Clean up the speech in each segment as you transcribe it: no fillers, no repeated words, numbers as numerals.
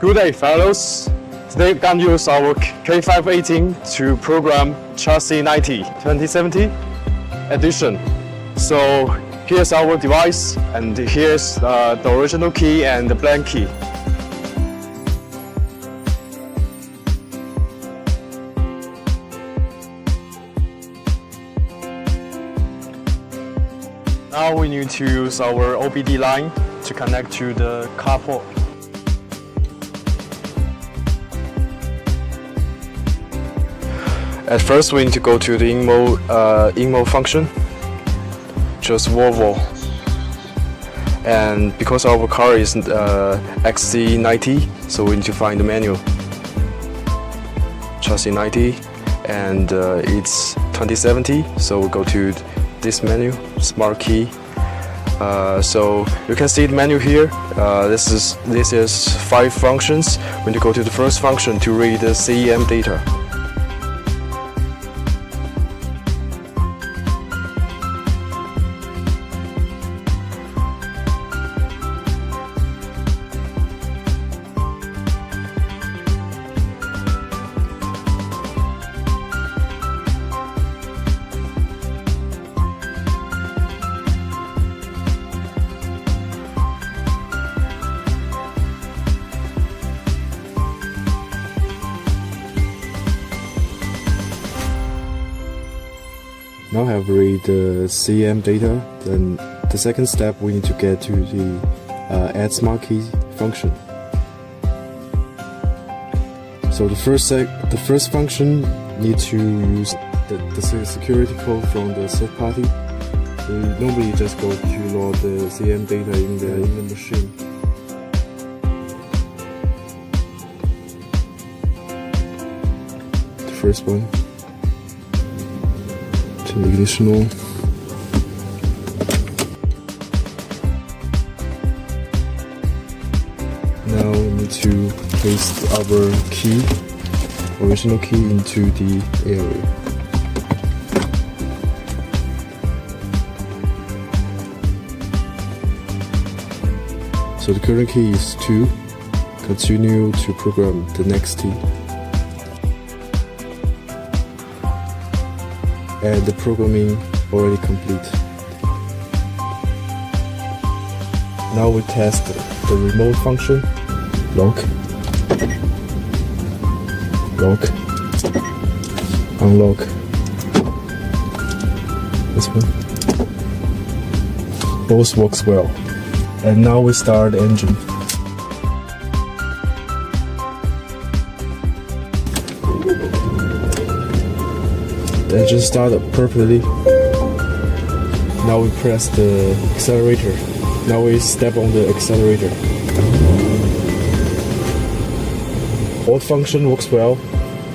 Good day, fellows. Today we can use our K518 to program chassis 90 2070 edition. So here's our device, and here's the original key and the blank key. Now we need to use our OBD line to connect to the car port. At first, we need to go to the in-mode function, just Volvo. And because our car is XC90, so we need to find the menu. Chassis 90, and it's 2070, so we go to this menu, Smart Key. So you can see the menu here. This is 5 functions. We need to go to the first function to read the CEM data. Now have read the CM data, then the second step we need to get to the add smart key function. So the first function need to use the security code from the third party. We normally just go to load the CM data in the machine. The first one. Additional. Now we need to paste our key, original key, into the area. So the current key is 2. Continue to program the next key. And the programming already complete. Now we test the remote function. Lock, unlock. This one. Both works well. And now we start the engine. The engine started perfectly. Now we press the accelerator. Now we step on the accelerator. All function works well.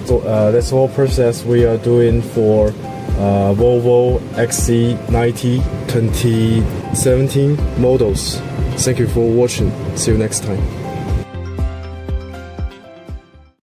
So that's all process we are doing for Volvo XC90 2017 models. Thank you for watching. See you next time.